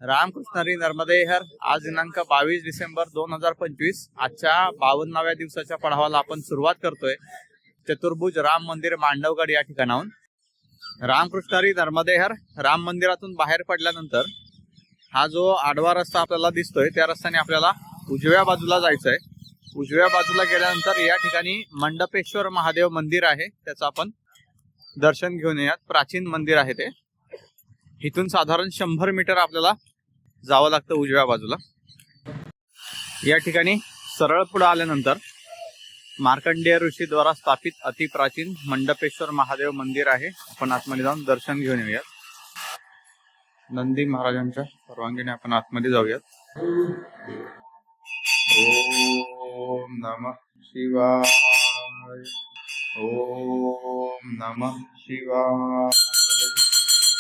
रामकृष्ण हरी नर्मदे हर. आज दिनांक 22 डिसेंबर 2025. आजच्या 52व्या दिवसाच्या पडावाला आपण सुरुवात करतोय चतुर्भुज राम मंदिर मांडवगड या ठिकाणाहून. रामकृष्ण हरी नर्मदे हर. राम मंदिरातून बाहेर पडल्यानंतर हा जो आडवा रस्ता आपल्याला दिसतोय त्या रस्त्याने आपल्याला उजव्या बाजूला जायचंय. उजव्या बाजूला गेल्यानंतर या ठिकाणी मंडपेश्वर महादेव मंदिर आहे, त्याचं आपण दर्शन घेऊन येऊयात. प्राचीन मंदिर आहे ते. इथून साधारण 100 मीटर आपल्याला जावं लागतं उजव्या बाजूला. या ठिकाणी सरळ पुढे आल्यानंतर मार्कंडेय ऋषी द्वारा स्थापित अतिप्राचीन मंडपेश्वर महादेव मंदिर आहे. आपण आतमध्ये जाऊन दर्शन घेऊन येऊयात. नंदी महाराजांच्या परवानगीने आपण आतमध्ये जाऊयात. ओम नमः शिवाय. ओम नमः शिवाय.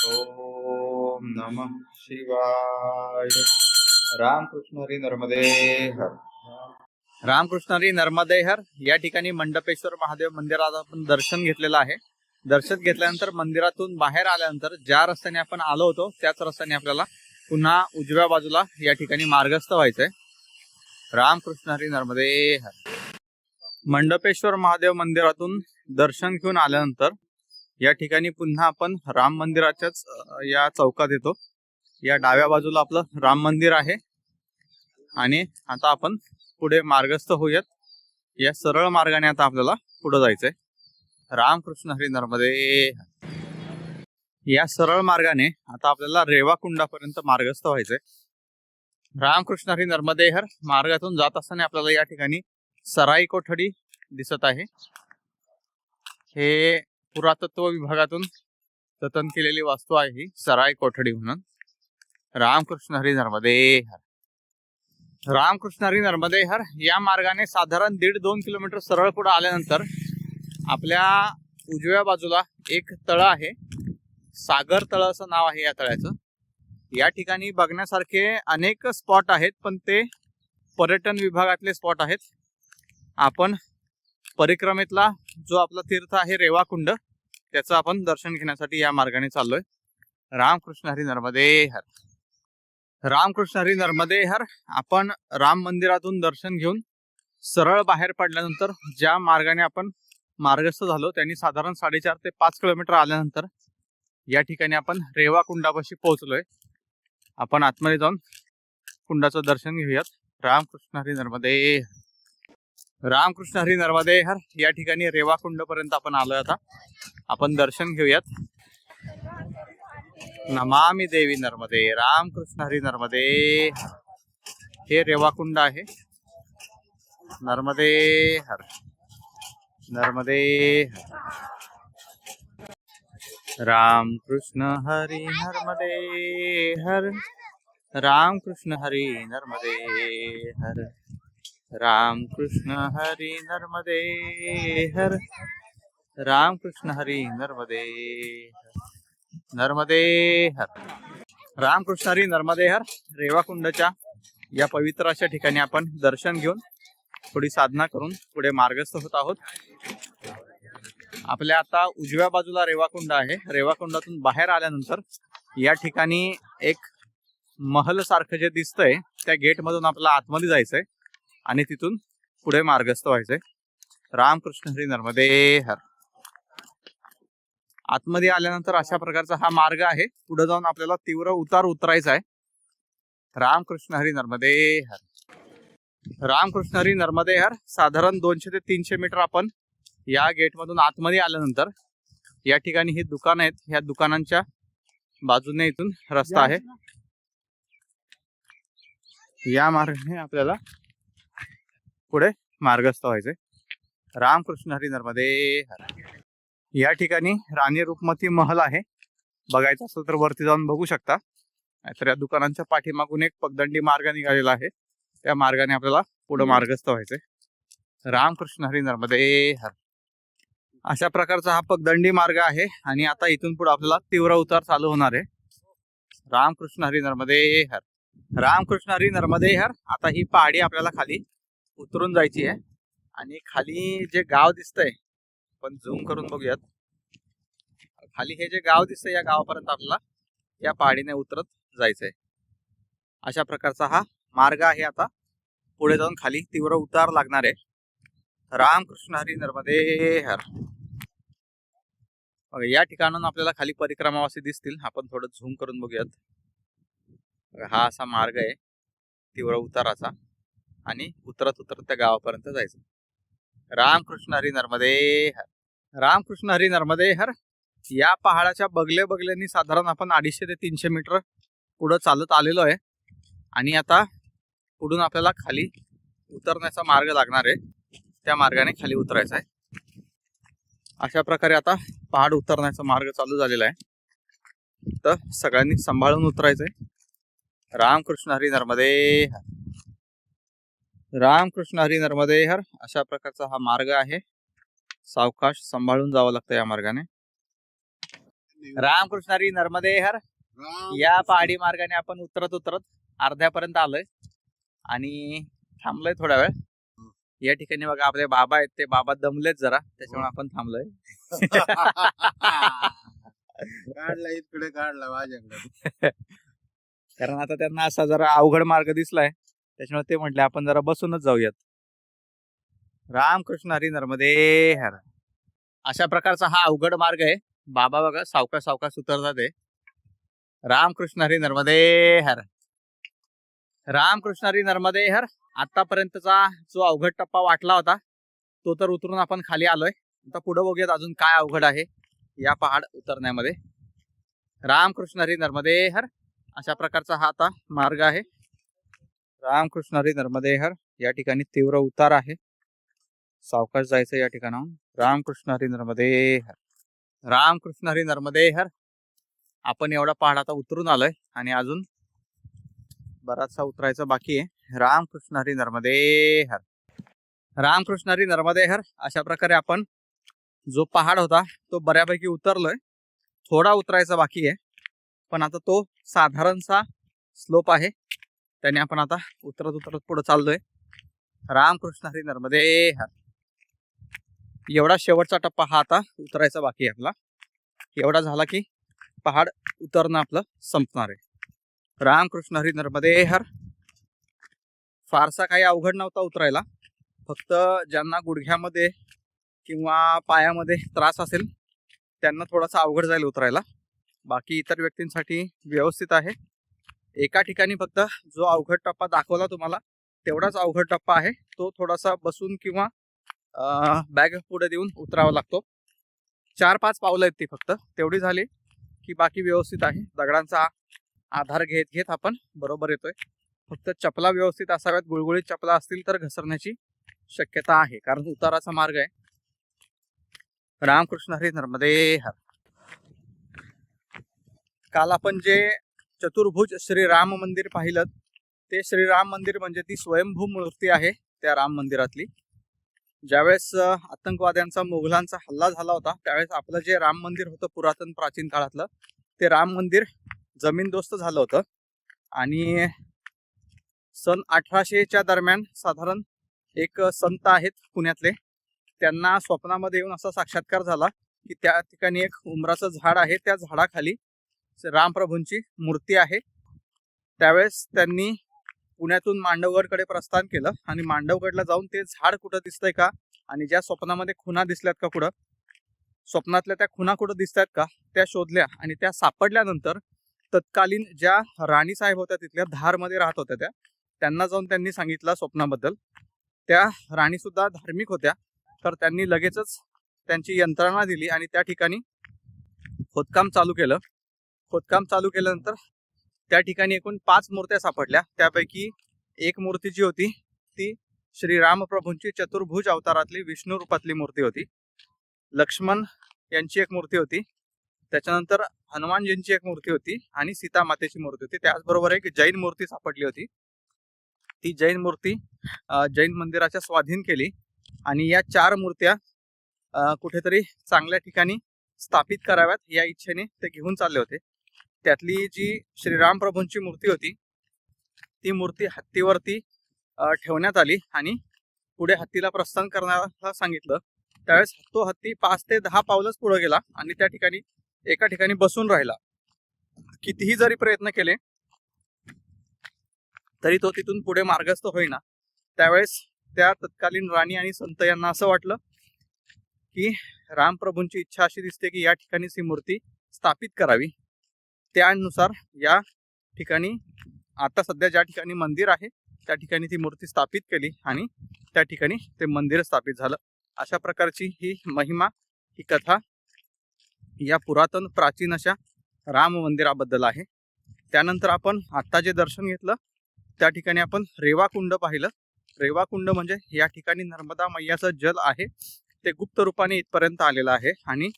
ओम नमः शिवाय. रामकृष्ण हरी नर्मदे हर. रामकृष्ण हरी नर्मदे हर. या ठिकाणी मंडपेश्वर महादेव मंदिरात आपण दर्शन घेतलेलं आहे. दर्शन घेतल्यानंतर मंदिरातून बाहेर आल्यानंतर ज्या रस्त्याने आपण आलो होतो त्याच रस्त्याने आपल्याला पुन्हा उजव्या बाजूला या ठिकाणी मार्गस्थ व्हायचंय. रामकृष्ण हरी नर्मदे हर. मंडपेश्वर महादेव मंदिरातून दर्शन घेऊन आल्यानंतर या ठिकाणी पुन्हा आपण राम मंदिराच्याच या चौकात येतो. या डाव्या बाजूला आपलं राम मंदिर आहे आणि आता आपण पुढे मार्गस्थ होऊयात. या सरळ मार्गाने आता आपल्याला पुढे जायचंय. रामकृष्ण हरी नर्मदे. या सरळ मार्गाने आता आपल्याला रेवाकुंडापर्यंत मार्गस्थ व्हायचंय. रामकृष्ण हरी नर्मदे हर. मार्गातून जात असताना आपल्याला या ठिकाणी सराई कोठडी दिसत आहे. हे पुरातत्व विभागातून जतन केलेली वास्तू आहे ही सराई कोठडी म्हणून. रामकृष्ण हरी नर्मदे हर. रामकृष्ण हरी नर्मदे हर. या मार्गाने साधारण 1.5-2 किलोमीटर सरळ पुढे आल्यानंतर आपल्या उजव्या बाजूला एक तळ आहे. सागर तळ असं नाव आहे या तळ्याचं. या ठिकाणी बघण्यासारखे अनेक स्पॉट आहेत, पण ते पर्यटन विभागातले स्पॉट आहेत. आपण परिक्रमेतला जो आपला तीर्थ आहे रेवाकुंड, त्याचं आपण दर्शन घेण्यासाठी या मार्गाने चाललोय. रामकृष्ण हरी नर्मदे हर. रामकृष्ण हरी नर्मदे हर. आपण राम मंदिरातून दर्शन घेऊन सरळ बाहेर पडल्यानंतर ज्या मार्गाने आपण मार्गस्थ झालो त्यांनी साधारण 4.5 ते 5 किलोमीटर आल्यानंतर या ठिकाणी आपण रेवाकुंडापाशी पोहोचलोय. आपण आतमध्ये जाऊन कुंडाचं दर्शन घेऊयात. रामकृष्ण हरी नर्मदे हर. रामकृष्ण हरी नर्मदे हर. या ठिकाणी रेवाकुंड पर्यंत आपण आलोय. आता आपण दर्शन घेऊयात. नमामि देवी नर्मदे. रामकृष्ण हरी नर्मदे हर. हे रेवाकुंड आहे. नर्मदे हर. नर्मदे हर. रामकृष्ण हरी नर्मदे हर. रामकृष्ण हरी नर्मदे हर. रामकृष्ण हरी नर्मदे हर. रामकृष्ण हरी नर्मदे हर. नर्मदे हर. रामकृष्ण हरी नर्मदे हर. रेवाकुंडच्या या पवित्र अशा ठिकाणी आपण दर्शन घेऊन थोडी साधना करून पुढे मार्गस्थ होत आहोत. आपल्या आता उजव्या बाजूला रेवाकुंड आहे. रेवाकुंडातून बाहेर आल्यानंतर या ठिकाणी एक महल सारखं जे दिसतंय त्या गेट मधून आपल्याला आतमध्ये जायचंय आणि तिथून पुढे मार्गस्थ व्हायचंय. रामकृष्ण हरी नर्मदे हर. आतमध्ये आल्यानंतर अशा प्रकारचा हा मार्ग आहे. पुढे जाऊन आपल्याला तीव्र उतार उतरायचा आहे. रामकृष्ण हरी नर्मदे हर. रामकृष्ण हरी नर्मदे हर. साधारण 200 ते 300 मीटर आपण या गेट मधून आतमध्ये आल्यानंतर या ठिकाणी ही दुकान आहेत. ह्या दुकानांच्या बाजूने इथून रस्ता आहे. या मार्गाने आपल्याला पुढे मार्गस्थ व्हायचे. रामकृष्ण हरी नर्मदे हर. या ठिकाणी राणी रुक्मती महल आहे. बघायचं असेल तर वरती जाऊन बघू शकता. नाहीतर या दुकानांच्या पाठीमागून एक पगदंडी मार्ग निघालेला आहे. त्या मार्गाने आपल्याला पुढे मार्गस्थ व्हायचे. रामकृष्ण हरी नर्मदे हर. अशा प्रकारचा हा पगदंडी मार्ग आहे आणि आता इथून पुढे आपल्याला तीव्र उतार चालू होणार आहे. रामकृष्ण हरी नर्मदे हर. रामकृष्ण हरी नर्मदे हर. आता ही पहाडी आपल्याला खाली उतरून जायची आहे आणि खाली जे गाव दिसतंय पण झूम करून बघूयात. खाली हे जे गाव दिसतंय या गावापर्यंत आपल्याला या पहाडीने उतरत जायचंय. अशा प्रकारचा हा मार्ग आहे. आता पुढे जाऊन खाली तीव्र उतार लागणार आहे. रामकृष्ण हरी नर्मदे हर. या ठिकाणाहून आपल्याला खाली परिक्रमावासी दिसतील. आपण थोडं झूम करून बघूयात. हा असा मार्ग आहे तीव्र उताराचा आणि उतरत उतरत त्या गावापर्यंत जायचं. रामकृष्ण हरी नर्मदे हर. रामकृष्ण हरी नर्मदे हर. या पहाडाच्या बगले बगल्यांनी साधारण आपण 250 ते 300 मीटर पुढे चालत आलेलो आहे आणि आता पुढून आपल्याला खाली उतरण्याचा मार्ग लागणार आहे. त्या मार्गाने खाली उतरायचं आहे. अशा प्रकारे आता पहाड उतरण्याचा मार्ग चालू झालेला आहे. तर सगळ्यांनी सांभाळून उतरायचंय. रामकृष्ण हरी नर्मदे हर. रामकृष्ण हरी नर्मदे हर. अशा प्रकारचा हा मार्ग आहे. सावकाश सांभाळून जावं लागतं या मार्गाने. रामकृष्ण हरी नर्मदे हर. या पहाडी मार्गाने आपण उतरत उतरत अर्ध्यापर्यंत आलोय आणि थांबलोय थोडा वेळ. या ठिकाणी बघा आपले बाबा आहेत. ते बाबा दमलेत जरा, त्याच्यामुळे आपण थांबलोय. काढला इकडे काढला माझ्याकडे. कारण आता त्यांना असा जरा अवघड मार्ग दिसलाय, त्याच्यामुळे ते म्हटले आपण जरा बसूनच जाऊयात. रामकृष्ण हरी नर्मदे हर. अशा प्रकारचा हा अवघड मार्ग आहे. बाबा बघा सावकाश सावकाश उतरतात आहे. रामकृष्ण हरी नर्मदे हर. रामकृष्ण हरी नर्मदे हर. आतापर्यंतचा जो अवघड टप्पा वाटला होता तो तर उतरून आपण खाली आलोय. आता पुढे बघूयात अजून काय अवघड आहे या पहाड उतरण्यामध्ये. रामकृष्ण हरी नर्मदे हर. अशा प्रकारचा हा आता मार्ग आहे. रामकृष्ण हरी नर्मदे हर. या ठिकाणी तीव्र उतार आहे. सावकाश जायचं या ठिकाणाहून. रामकृष्ण हरी नर्मदे हर. रामकृष्ण हरी नर्मदे हर. आपण एवढा पहाड आता उतरून आलोय आणि अजून बराचसा उतरायचा बाकी आहे. रामकृष्ण हरी नर्मदे हर. रामकृष्ण हरी नर्मदे हर. अशा प्रकारे आपण जो पहाड होता तो बऱ्यापैकी उतरलोय. थोडा उतरायचा बाकी आहे, पण आता तो साधारणसा स्लोप आहे, त्याने आपण आता उतरत उतरत पुढे चाललोय. रामकृष्ण हरी नर्मदे हर. एवढा शेवटचा टप्पा हा आता उतरायचा बाकी आहे आपला. एवढा झाला की पहाड उतरणं आपलं संपणार आहे. रामकृष्ण हरी नर्मदे हर. फारसा काही अवघड नव्हता उतरायला. फक्त ज्यांना गुडघ्यामध्ये किंवा पायामध्ये त्रास असेल त्यांना थोडासा अवघड जाईल उतरायला. बाकी इतर व्यक्तींसाठी व्यवस्थित आहे. एका ठिकाणी फक्त जो अवघड टप्पा दाखवला तुम्हाला तेवढाच अवघड टप्पा आहे. तो थोडासा बसून किंवा बॅग पुढे देऊन उतरावा लागतो. 4-5 पावलं आहेत ती फक्त, तेवढी झाली की बाकी व्यवस्थित आहे. दगडांचा आधार घेत घेत आपण बरोबर येतोय. फक्त चपला व्यवस्थित असाव्यात. गुळगुळीत चपला असतील तर घसरण्याची शक्यता आहे, कारण उताराचा मार्ग आहे. रामकृष्ण हरी नर्मदे हर. काल आपण जे चतुर्भुज श्रीराम मंदिर पाहिलं ते श्रीराम मंदिर म्हणजे ती स्वयंभू मूर्ती आहे त्या राम मंदिरातली. ज्यावेळेस आतंकवाद्यांचा मुघलांचा हल्ला झाला होता त्यावेळेस आपलं जे राम मंदिर होतं पुरातन प्राचीन काळातलं ते राम मंदिर जमीनदोस्त झालं होतं. आणि सन 1800च्या दरम्यान साधारण एक संत आहेत पुण्यातले, त्यांना स्वप्नामध्ये येऊन असा साक्षात्कार झाला की त्या ठिकाणी एक उमराचं झाड आहे, त्या झाडाखाली रामप्रभूंची मूर्ती आहे. त्यावेळेस त्यांनी पुण्यातून मांडवगडकडे प्रस्थान केलं आणि मांडवगडला जाऊन ते झाड कुठं दिसतंय का आणि ज्या स्वप्नामध्ये खुणा दिसल्यात का, कुठं स्वप्नातल्या त्या खुणा कुठं दिसतात का त्या शोधल्या आणि त्या सापडल्यानंतर तत्कालीन ज्या राणी साहेब होत्या तिथल्या धारमध्ये राहत होत्या त्यांना जाऊन त्यांनी सांगितलं स्वप्नाबद्दल. त्या राणी सुद्धा धार्मिक होत्या, तर त्यांनी लगेचच त्यांची यंत्रणा दिली आणि त्या ठिकाणी खोदकाम चालू केलं. खोदकाम चालू केल्यानंतर त्या ठिकाणी एकूण 5 मूर्त्या सापडल्या. त्यापैकी एक मूर्ती जी होती ती श्रीरामप्रभूंची चतुर्भुज अवतारातली विष्णू रूपातली मूर्ती होती. लक्ष्मण यांची एक मूर्ती होती, त्याच्यानंतर हनुमानजींची एक मूर्ती होती आणि सीता मातेची मूर्ती होती. त्याचबरोबर एक जैन मूर्ती सापडली होती. ती जैन मूर्ती जैन मंदिराच्या स्वाधीन केली आणि या 4 मूर्त्या कुठेतरी चांगल्या ठिकाणी स्थापित कराव्यात या इच्छेने ते घेऊन चालले होते. त्यातली जी श्रीराम प्रभूंची मूर्ती होती ती मूर्ती हत्तीवरती ठेवण्यात आली आणि पुढे हत्तीला प्रस्थान करण्याला सांगितलं. त्यावेळेस तो हत्ती 5 ते 10 पावलंच पुढे गेला आणि त्या ठिकाणी एका ठिकाणी बसून राहिला. कितीही जरी प्रयत्न केले तरी तो तिथून पुढे मार्गस्थ होईना. त्यावेळेस त्या तत्कालीन राणी आणि संत यांना असं वाटलं की रामप्रभूंची इच्छा अशी दिसते की या ठिकाणीच ही मूर्ती स्थापित करावी. त्यानुसार या ठिकाणी आता सध्या ज्या ठिकाणी मंदिर आहे त्या ठिकाणी ती मूर्ती स्थापित केली आणि त्या ठिकाणी ते मंदिर स्थापित झालं. अशा प्रकारची ही महिमा, ही कथा या पुरातन प्राचीन अशा राम मंदिराबद्दल आहे. त्यानंतर आपण आत्ता जे दर्शन घेतलं त्या ठिकाणी आपण रेवाकुंड पाहिलं. रेवाकुंड म्हणजे या ठिकाणी नर्मदा मैयाचं जल आहे ते गुप्त रूपाने इथपर्यंत आलेलं आहे आणि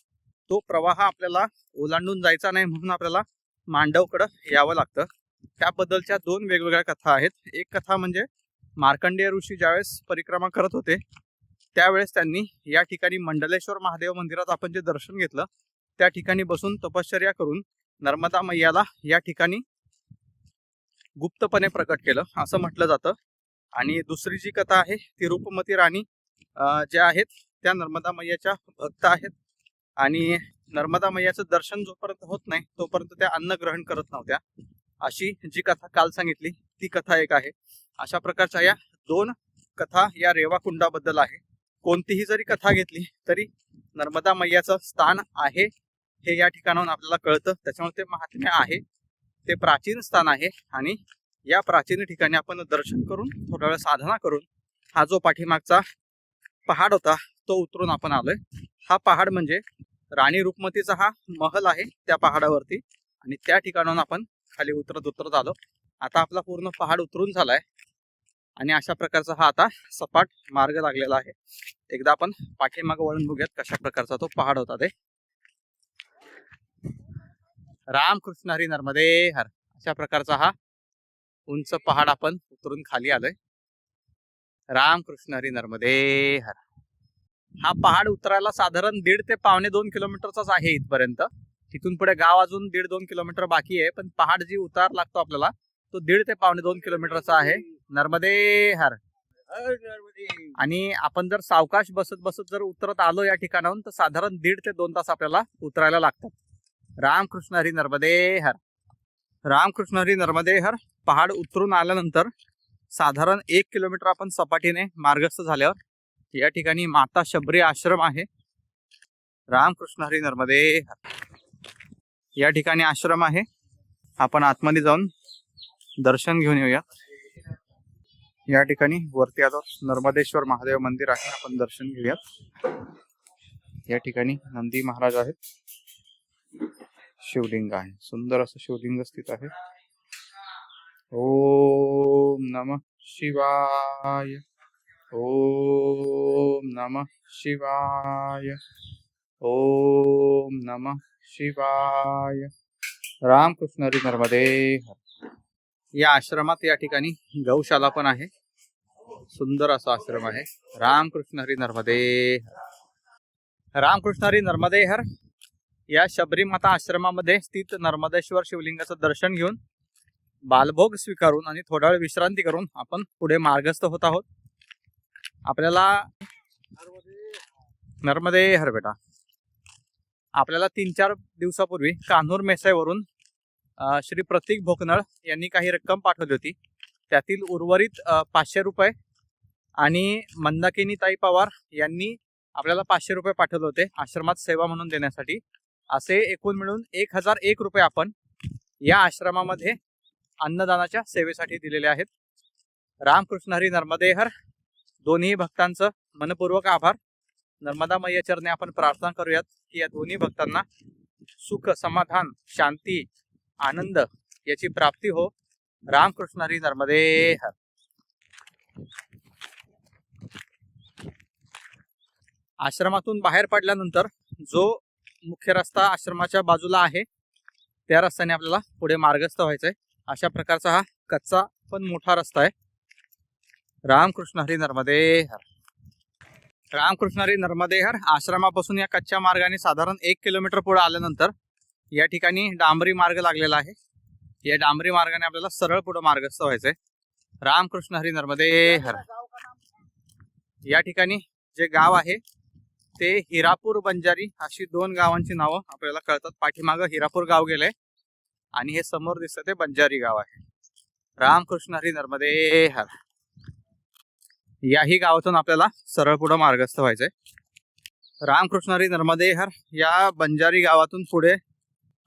तो प्रवाह आपल्याला ओलांडून जायचा नाही म्हणून आपल्याला मांडवकडं यावं लागतं. त्याबद्दलच्या दोन वेगवेगळ्या कथा आहेत. एक कथा म्हणजे मार्कंडेय ऋषी ज्यावेळेस परिक्रमा करत होते त्यावेळेस त्यांनी या ठिकाणी मंडलेश्वर महादेव मंदिरात आपण जे दर्शन घेतलं त्या ठिकाणी बसून तपश्चर्या करून नर्मदा मैयाला या ठिकाणी गुप्तपणे प्रकट केलं असं म्हटलं जातं. आणि दुसरी जी कथा आहे ती रूपमती राणी ज्या आहेत त्या नर्मदा मैयाच्या भक्त आहेत आणि नर्मदा मैयाचं दर्शन जोपर्यंत होत नाही तोपर्यंत त्या अन्न ग्रहण करत नव्हत्या. अशी जी कथा काल सांगितली ती कथा एक आहे. अशा प्रकारच्या या दोन कथा या रेवाकुंडाबद्दल आहे. कोणतीही जरी कथा घेतली तरी नर्मदा मैयाचं स्थान आहे हे या ठिकाणाहून आपल्याला कळतं. त्याच्यामुळे ते महात्म्य आहे, ते प्राचीन स्थान आहे आणि या प्राचीन ठिकाणी आपण दर्शन करून थोडा वेळ साधना करून हा जो पाठीमागचा पहाड होता तो उतरून आपण आलोय. हा पहाड म्हणजे राणी रूपमतीचा हा महल आहे त्या पहाडावरती आणि त्या ठिकाणाहून आपण खाली उतरत आलो. आता आपला पूर्ण पहाड उतरून झालाय आणि अशा प्रकारचा हा आता सपाट मार्ग लागलेला आहे. एकदा आपण पाठीमागे वळून बघूयात कशा प्रकारचा तो पहाड होता ते. रामकृष्ण हरी नर्मदे हर. अशा प्रकारचा हा उंच पहाड आपण उतरून खाली आलोय. रामकृष्ण हरी नर्मदे हर. हा पहाड उतरायला साधारण 1.5 ते 2.25 किलोमीटरचाच आहे इथपर्यंत. तिथून पुढे गाव अजून 1.5-2 किलोमीटर बाकी आहे, पण पहाड जी उतार लागतो आपल्याला तो 1.5 ते 2.25 किलोमीटरचा आहे. नर्मदे हर. आणि आपण जर सावकाश बसत जर उतरत आलो या ठिकाणाहून तर साधारण 1.5 ते 2 तास आपल्याला उतरायला लागतात. रामकृष्ण हरी नर्मदे हर. रामकृष्ण हरी नर्मदे हर. पहाड उतरून आल्यानंतर साधारण 1 किलोमीटर आपण सपाटीने मार्गस्थ झाल्यावर या ठिकाणी माता शबरी आश्रम आहे. रामकृष्ण हरी नर्मदे हर. या ठिकाणी आश्रम आहे. आपण आतमध्ये जाऊन दर्शन घेऊन येऊया. या ठिकाणी वरती आलो नर्मदेश्वर महादेव मंदिर आहे, आपण दर्शन घेऊयात. या ठिकाणी नंदी महाराज आहेत, शिवलिंग आहे, सुंदर असं शिवलिंग स्थित आहे. ओम नमः शिवाय. ओम नमः शिवाय. ओम नमः शिवाय. रामकृष्ण हरी नर्मदे हर. या आश्रमात या ठिकाणी गौशाला पण आहे. सुंदर असा आश्रम आहे. रामकृष्ण हरी नर्मदे हर. रामकृष्ण हरी नर्मदे हर. या शबरी माता आश्रमामध्ये स्थित नर्मदेश्वर शिवलिंगाचं दर्शन घेऊन बालभोग स्वीकारून आणि थोडा वेळ विश्रांती करून आपण पुढे मार्गस्थ होत आहोत. आपल्याला नर्मदे हर बेटा. आपल्याला 3-4 दिवसापूर्वी कान्हूर मेसाईवरून श्री प्रतीक भोकनळ यांनी काही रक्कम पाठवली होती. त्यातील उर्वरित 500 रुपये आणि मंदाकिनी ताई पवार यांनी आपल्याला 500 रुपये पाठवले होते आश्रमात सेवा म्हणून देण्यासाठी. असे एकूण मिळून 1001 रुपये आपण या आश्रमामध्ये अन्नदानाच्या सेवेसाठी दिलेले आहेत. रामकृष्ण हरी नर्मदे हर. दोन्ही भक्तांचं मनपूर्वक आभार. नर्मदा मैया चरणी आपण प्रार्थना करूयात की या दोन्ही भक्तांना सुख, समाधान, शांती, आनंद याची प्राप्ती हो. रामकृष्ण हरी नर्मदे हर. आश्रमातून बाहेर पडल्यानंतर जो मुख्य रस्ता आश्रमाच्या बाजूला आहे त्या रस्त्याने आपल्याला पुढे मार्गस्थ व्हायचंय. अशा प्रकारचा हा कच्चा पण मोठा रस्ता आहे. रामकृष्ण हरी नर्मदे हर. रामकृष्ण हरी नर्मदे हर. आश्रमापासून या कच्च्या मार्गाने साधारण 1 किलोमीटर पुढे आल्यानंतर या ठिकाणी डांबरी मार्ग लागलेला आहे. या डांबरी मार्गाने आपल्याला सरळ पुढे मार्गस्थ व्हायचंय. रामकृष्ण हरी नर्मदे हर. या ठिकाणी जे गाव आहे ते हिरापूर बंजारी अशी 2 गावांची नावं आपल्याला कळतात. पाठीमागं हिरापूर गाव गेलंय आणि हे समोर दिसतं ते बंजारी गाव आहे. रामकृष्ण हरी नर्मदे हर. याही गावातून आपल्याला सरळ पुढे मार्गस्थ व्हायचंय. रामकृष्ण हरी नर्मदे हर या बंजारी गावातून पुढे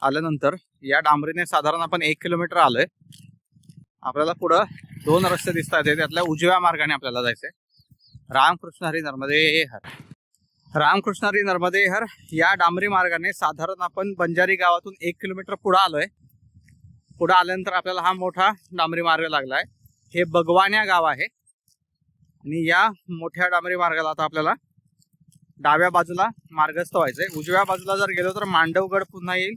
आल्यानंतर या डांबरीने साधारण आपण 1 किलोमीटर आलोय. आपल्याला पुढं 2 रस्ते दिसतात, त्यातल्या उजव्या मार्गाने आपल्याला जायचंय. रामकृष्ण हरी नर्मदे हर. रामकृष्ण हरी नर्मदे हर या डांबरी मार्गाने साधारण आपण बंजारी गावातून 1 किलोमीटर पुढे आलोय. पुढे आल्यानंतर आपल्याला हा मोठा डांबरी मार्ग लागलाय. हे बगवान्या गाव आहे आणि या मोठ्या डांबरी मार्गाला आता आपल्याला डाव्या बाजूला मार्गस्थ व्हायचंय. उजव्या बाजूला जर गेलो तर मांडवगड पुन्हा येईल.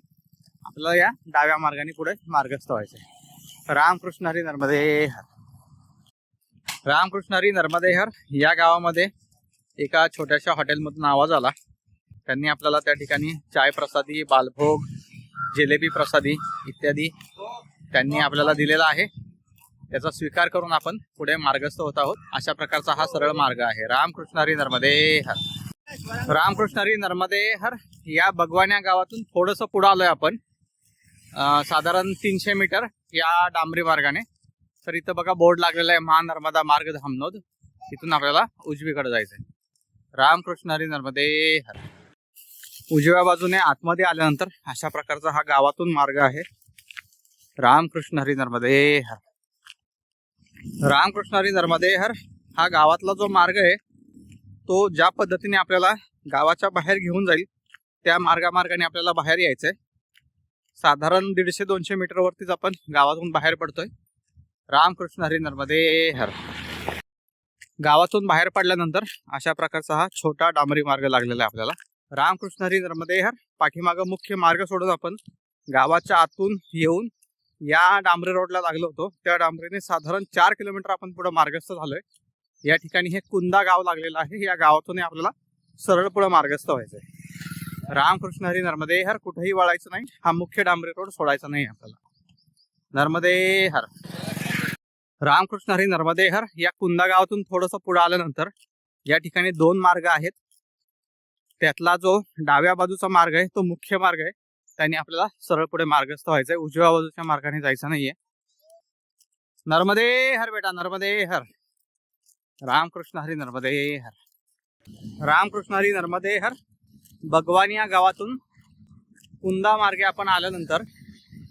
आपल्याला या डाव्या मार्गाने पुढे मार्गस्थ व्हायचंय. रामकृष्ण हरी नर्मदे हर. रामकृष्ण हरी नर्मदे हर या गावामध्ये एका छोट्याशा हॉटेलमधून आवाज आला. त्यांनी आपल्याला त्या ठिकाणी चाय प्रसादी, बालभोग, जिलेबी प्रसादी इत्यादी त्यांनी आपल्याला दिलेला आहे. त्याचा स्वीकार करून आपण पुढे मार्गस्थ होत आहोत. अशा प्रकारचा हा सरळ मार्ग आहे. रामकृष्ण हरी नर्मदे हर. रामकृष्ण हरी नर्मदे हर या बगवान्या गावातून थोडंसं पुढे आलोय आपण, साधारण 300 मीटर या डांबरी मार्गाने. तर इथं बघा बोर्ड लागलेला आहे, महानर्मदा मार्ग धामनोद. इथून आपल्याला उजवीकडे जायचंय. रामकृष्ण हरी नर्मदे हर. उजव्या बाजूने आतमध्ये आल्यानंतर अशा प्रकारचा हा गावातून मार्ग आहे. रामकृष्ण हरी नर्मदे हर. रामकृष्ण हरी नर्मदे हर हा गावातला जो मार्ग आहे तो ज्या पद्धतीने आपल्याला गावाच्या बाहेर घेऊन जाईल त्या मार्गाने आपल्याला बाहेर यायचंय. साधारण 150-200 मीटर वरतीच आपण गावातून बाहेर पडतोय. रामकृष्ण हरी नर्मदे हर. गावातून बाहेर पडल्यानंतर अशा प्रकारचा हा छोटा डांबरी मार्ग लागलेला आहे आपल्याला. रामकृष्ण हरी नर्मदे हर पाठीमागं मुख्य मार्ग सोडून आपण गावाच्या आतून येऊन या डांबरी रोडला लागलो होतो. त्या डांबरीने साधारण 4 किलोमीटर आपण पुढे मार्गस्थ झालोय. या ठिकाणी हे कुंदा गाव लागलेलं आहे. या गावातून आपल्याला सरळ पुढे मार्गस्थ व्हायचंय. रामकृष्ण हरी नर्मदे हर. कुठेही वळायचं नाही. हा मुख्य डांबरी रोड सोडायचा नाही आपल्याला. नर्मदे हर. रामकृष्ण हरी नर्मदे हर या कुंदा गावातून थोडंसं पुढे आल्यानंतर या ठिकाणी 2 मार्ग आहेत. त्यातला जो डाव्या बाजूचा मार्ग आहे तो मुख्य मार्ग आहे. त्याने आपल्याला सरळ पुढे मार्गस्थ व्हायचंय. उजव्या बाजूच्या मार्गाने जायचं नाहीये. नर्मदे हर बेटा, नर्मदे हर. रामकृष्ण हरी नर्मदे हर. रामकृष्ण हरी नर्मदे हर. बगवानिया गावातून कुंदा मार्गे आपण आल्यानंतर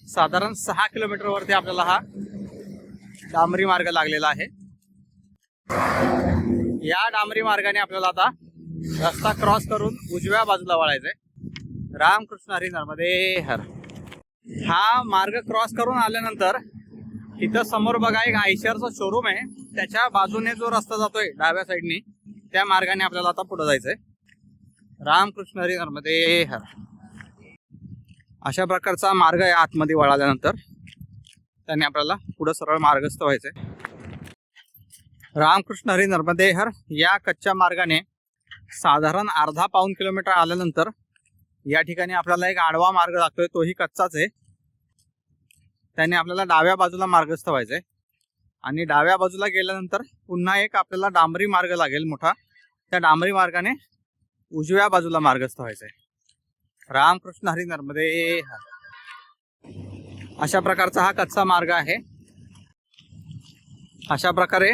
साधारण 6 किलोमीटर वरती आपल्याला हा डांबरी मार्ग लागलेला आहे. या डांबरी मार्गाने आपल्याला आता रस्ता क्रॉस करून उजव्या बाजूला वळायचंय. रामकृष्ण हरी नर्मदे हर. हा मार्ग क्रॉस करून आल्यानंतर इथं समोर बघा एक आयशरचं शोरूम आहे. त्याच्या बाजूने जो रस्ता जातोय डाव्या साईडनी त्या मार्गाने आपल्याला आता पुढे जायचंय. रामकृष्ण हरी नर्मदे हर. अशा प्रकारचा मार्ग आहे. आतमध्ये वळाल्यानंतर त्याने आपल्याला पुढे सरळ मार्गस्थ व्हायचंय. रामकृष्ण हरी नर्मदे हर या कच्च्या मार्गाने साधारण अर्धा-पाऊण किलोमीटर आल्यानंतर या ठिकाणी आपल्याला एक आडवा मार्ग लागतोय. तोही कच्चाच आहे. त्याने आपल्याला डाव्या बाजूला मार्गस्थ व्हायचंय आणि डाव्या बाजूला गेल्यानंतर पुन्हा एक आपल्याला डांबरी मार्ग लागेल मोठा. त्या डांबरी मार्गाने उजव्या बाजूला मार्गस्थ व्हायचंय. रामकृष्ण हरी नर्मदे हर. अशा प्रकारचा हा कच्चा मार्ग आहे. अशा प्रकारे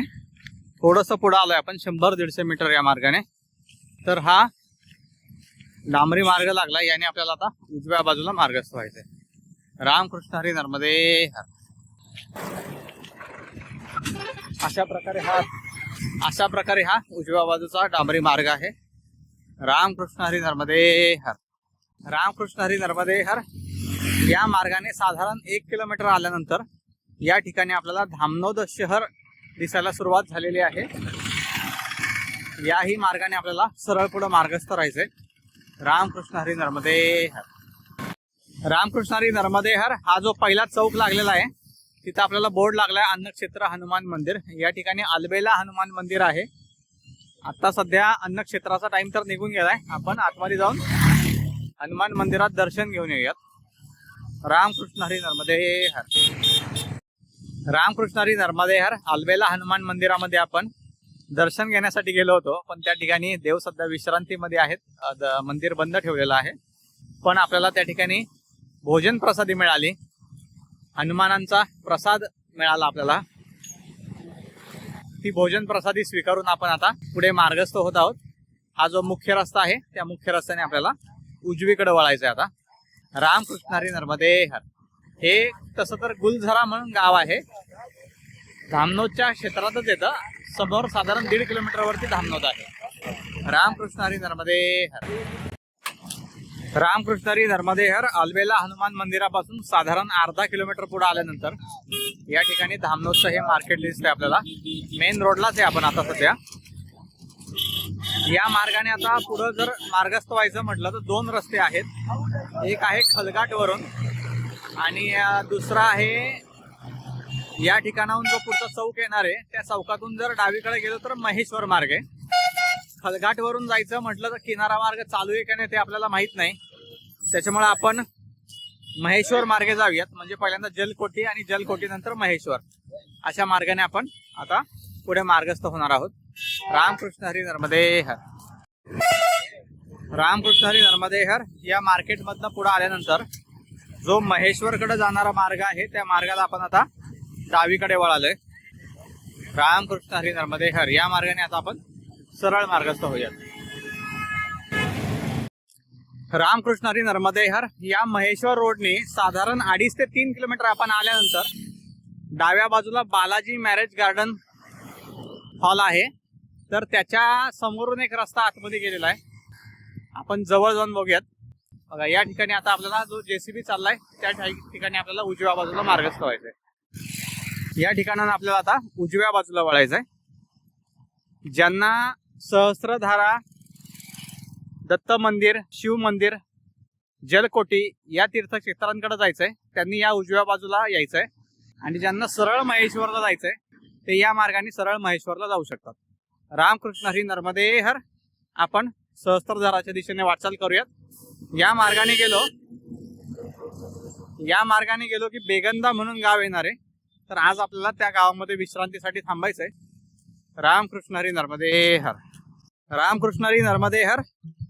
थोडंसं पुढे आलोय आपण 100-150 मीटर या मार्गाने. तर हा डांबरी मार्ग लागला. याने आपल्याला आता उजव्या बाजूला मार्गस्थ व्हायचंय. रामकृष्ण हरी नर्मदे हर. अशा प्रकारे हा उजव्या बाजूचा डांबरी मार्ग आहे. रामकृष्ण हरी नर्मदे हर. रामकृष्ण हरी नर्मदे हर या मार्गाने साधारण 1 किलोमीटर आल्यानंतर या ठिकाणी आपल्याला धामनोद शहर दिसायला सुरुवात झालेली आहे. याही मार्गाने आपल्याला सरळ पुढे मार्गस्थ राहायचंय. रामकृष्ण हरी नर्मदे हर. रामकृष्ण हरी नर्मदे हर हा जो पहिला चौक लागलेला आहे तिथं आपल्याला बोर्ड लागलाय अन्नक्षेत्र हनुमान मंदिर. या ठिकाणी अलबेला हनुमान मंदिर आहे. आता सध्या अन्नक्षेत्राचा टाइम तर निघून गेलाय. आपण आतमध्ये जाऊन हनुमान मंदिरात दर्शन घेऊन येऊयात. रामकृष्ण हरी नर्मदे हर. रामकृष्ण हरी नर्मदे हर अलबेला हनुमान मंदिरामध्ये आपण दर्शन घेण्यासाठी गेलो होतो, पण त्या ठिकाणी देव सध्या विश्रांतीमध्ये आहेत. मंदिर बंद ठेवलेलं आहे. पण आपल्याला त्या ठिकाणी भोजन प्रसादी मिळाली. हनुमानांचा प्रसाद मिळाला आपल्याला ती भोजन प्रसादी स्वीकारून आपण आता पुढे मार्गस्थ होत आहोत. हा जो मुख्य रस्ता आहे त्या मुख्य रस्त्याने आपल्याला उजवीकडे वळायचं आहे आता. रामकृष्ण हरी नर्मदे हर. हे तसं तर गुलझरा म्हणून गाव आहे, धामणोदच्या क्षेत्रातच येतं. समोर साधारण 1.5 किलोमीटरवरती धामणोद आहे. रामकृष्ण हरी नर्मदे हर. रामकृष्ण हरी नर्मदे हर. अलबेला हनुमान मंदिरापासून साधारण अर्धा किलोमीटर पुढे आल्यानंतर या ठिकाणी धामणोदचं हे मार्केट दिसतंय आपल्याला. मेन रोडलाच आहे आपण आता सध्या. या मार्गाने आता पुढं जर मार्गस्थ व्हायचं म्हटलं तर 2 रस्ते आहेत. एक आहे खलघाट वरून आणि दुसरा आहे या ठिकाणाहून जो पुढचा चौक येणार आहे त्या चौकातून जर डावीकडे गेलो तर महेश्वर मार्ग आहे. खलघाट वरून जायचं म्हटलं तर किनारा मार्ग चालू आहे का नाही ते आपल्याला माहित नाही, त्याच्यामुळे आपण महेश्वर मार्गे जाऊयात. म्हणजे पहिल्यांदा जलकोटी आणि जलकोटी नंतर महेश्वर अशा मार्गाने आपण आता पुढे मार्गस्थ होणार आहोत. रामकृष्ण हरी नर्मदे हर. रामकृष्ण हरी नर्मदे हर. या मार्केट मधनं पुढे आल्यानंतर जो महेश्वरकडे जाणारा मार्ग आहे त्या मार्गाला आपण आता डावीकडे वळालोय. रामकृष्ण हरी नर्मदे हर. या मार्गाने आता आपण सरळ मार्गस्थ होऊयात. रामकृष्ण हरी नर्मदे हर. या महेश्वर रोडने साधारण 2.5 ते 3 किलोमीटर आपण आल्यानंतर डाव्या बाजूला बालाजी मॅरेज गार्डन हॉल आहे. तर त्याच्या समोरून एक रस्ता आतमध्ये गेलेला आहे. आपण जवळ जाऊन बघूयात. बघा या ठिकाणी आता आपल्याला जो JCB चाललाय त्या ठिकाणी आपल्याला उजव्या बाजूला मार्गस्थ व्हायचंय. या ठिकाणानं आपल्याला आता उजव्या बाजूला वळायचंय. ज्यांना सहस्त्रधारा, दत्त मंदिर, शिव मंदिर, जलकोटी या तीर्थक्षेत्रांकडे जायचंय त्यांनी या उजव्या बाजूला यायचंय. आणि ज्यांना सरळ महेश्वरला जायचंय ते या मार्गाने सरळ महेश्वरला जाऊ शकतात. रामकृष्ण हरी नर्मदे हर. आपण सहस्त्रधाराच्या दिशेने वाटचाल करूयात. या मार्गाने गेलो की बेगंदा म्हणून गाव येणार आहे. तर आज आपल्याला त्या गावामध्ये विश्रांतीसाठी थांबायचंय. रामकृष्ण हरी नर्मदे हर. रामकृष्ण हरी नर्मदे हर.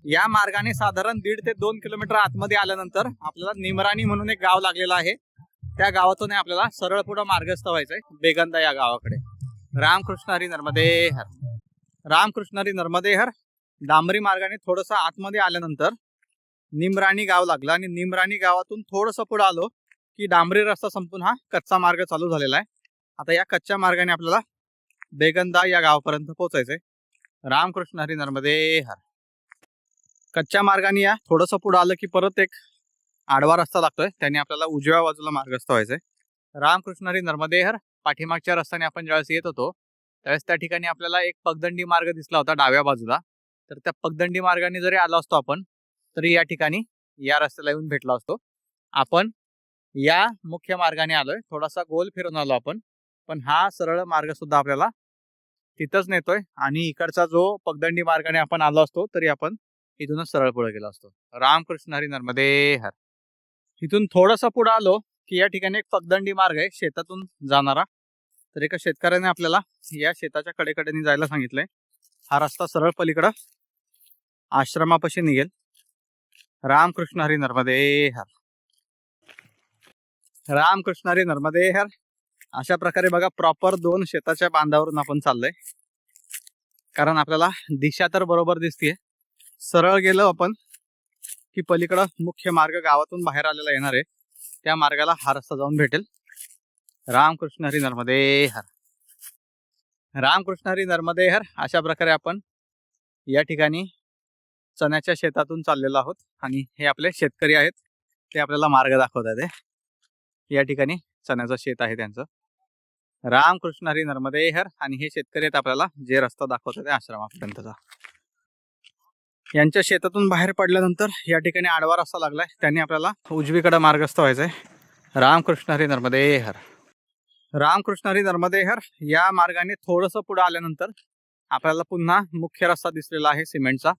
या मार्गाने साधारण 1.5 ते 2 किलोमीटर आतमध्ये आल्यानंतर आपल्याला निमराणी म्हणून एक गाव लागलेलं आहे. त्या गावातून आपल्याला सरळ पुढे मार्गस्थ व्हायचंय बेगंदा या गावाकडे. रामकृष्ण हरी नर्मदे हर. रामकृष्ण हरी नर्मदे हर. डांबरी मार्गाने थोडस आतमध्ये आल्यानंतर निमराणी गाव लागलं आणि निमराणी गावातून थोडस पुढे आलो की डांबरी रस्ता संपून हा कच्चा मार्ग चालू झालेला आहे. आता या कच्च्या मार्गाने आपल्याला बेगंदा या गावापर्यंत पोहोचायचंय. रामकृष्ण हरी नर्मदे हर. कच्च्या मार्गाने या थोडस पुढे आलं की परत एक आडवा रस्ता लागतोय, त्याने आपल्याला उजव्या बाजूला मार्गस्थ व्हायचंय. रामकृष्ण हरी नर्मदे हर. पाठीमागच्या रस्त्याने आपण ज्यावेळेस येत होतो त्यावेळेस त्या ठिकाणी आपल्याला एक पगदंडी मार्ग दिसला होता डाव्या बाजूला. तर त्या पगदंडी मार्गाने जरी आलो असतो आपण तरी या ठिकाणी या रस्त्याला येऊन भेटलो असतो. आपण या मुख्य मार्गाने आलोय, थोडासा गोल फिरून आलो आपण, पण हा सरळ मार्ग सुद्धा आपल्याला तिथंच नेतोय. आणि इकडचा जो पगदंडी मार्गाने आपण आलो असतो तरी आपण इथूनच सरळ पुढे गेलो असतो. रामकृष्ण हरी नर्मदे हर. इथून थोडासा पुढे आलो की या ठिकाणी एक पगदंडी मार्ग आहे शेतातून जाणारा. तर एका शेतकऱ्याने आपल्याला या शेताच्या कडेकडेने जायला सांगितलंय. हा रस्ता सरळ पलीकडं आश्रमापाशी निघेल. रामकृष्ण हरी नर्मदे हर. रामकृष्ण हरी नर्मदे हर. अशा प्रकारे बघा प्रॉपर 2 शेताच्या बांधावरून आपण चाललोय, कारण आपल्याला दिशा तर बरोबर दिसतीये. सरळ गेलो आपण की पलीकडं मुख्य मार्ग गावातून बाहेर आलेला येणार आहे, त्या मार्गाला हा रस्ता जाऊन भेटेल. रामकृष्ण हरी नर्मदे हर. रामकृष्ण हरी नर्मदे हर. अशा प्रकारे आपण या ठिकाणी चण्याच्या शेतातून चाललेलो आहोत आणि हे आपले शेतकरी आहेत, ते आपल्याला मार्ग दाखवत आहेत. या ठिकाणी चण्याचं शेत आहे त्यांचं. रामकृष्ण हरी नर्मदे हर. आणि हे शेतकरी आहेत आपल्याला जे रस्ता दाखवत आहेत आश्रमापर्यंतचा. यांच्या शेतातून बाहेर पडल्यानंतर या ठिकाणी आडवा रस्ता लागलाय, त्यांनी आपल्याला उजवीकडे मार्गस्थ व्हायचंय. रामकृष्ण हरी नर्मदे हर. रामकृष्ण हरी नर्मदे हर. या मार्गाने थोडंसं पुढे आल्यानंतर आपल्याला पुन्हा मुख्य रस्ता दिसलेला आहे सिमेंटचा.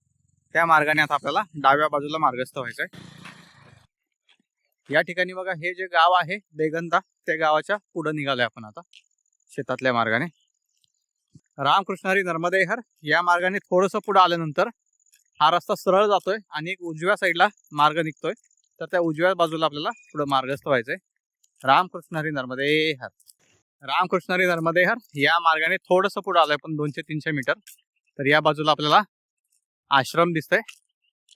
त्या मार्गाने आता आपल्याला डाव्या बाजूला मार्गस्थ व्हायचंय. या ठिकाणी बघा हे जे गाव आहे बेगंदा, त्या गावाच्या पुढे निघालोय आपण आता शेतातल्या मार्गाने. रामकृष्ण हरी नर्मदे हर. या मार्गाने थोडंसं पुढे आल्यानंतर हा रस्ता सरळ जातोय आणि एक उजव्या साईडला मार्ग निघतोय. तर त्या उजव्या बाजूला आपल्याला पुढे मार्गस्थ व्हायचंय. रामकृष्ण हरी नर्मदे हर. रामकृष्ण हरी नर्मदे हर या मार्गाने थोडंसं पुढे आलोय पण 200-300 मीटर. तर या बाजूला आपल्याला आश्रम दिसतंय.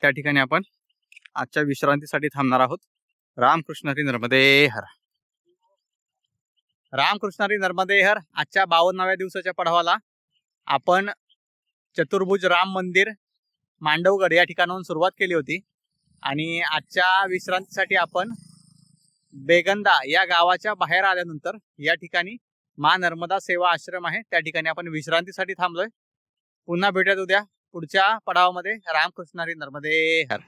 त्या ठिकाणी आपण आजच्या विश्रांतीसाठी थांबणार आहोत. रामकृष्ण हरी नर्मदे हर. रामकृष्ण हरी नर्मदे हर. आजच्या 52व्या दिवसाच्या पडावाला आपण चतुर्भुज राम मंदिर मांडवगड या ठिकाणाहून सुरुवात केली होती आणि आजच्या विश्रांतीसाठी आपण बेगंदा या गावाच्या बाहेर आल्यानंतर या ठिकाणी मा नर्मदा सेवा आश्रम आहे त्या ठिकाणी आपण विश्रांतीसाठी थांबलोय. पुन्हा भेटूयात उद्या पुढच्या पडावामध्ये. रामकृष्ण हरी नर्मदे हर.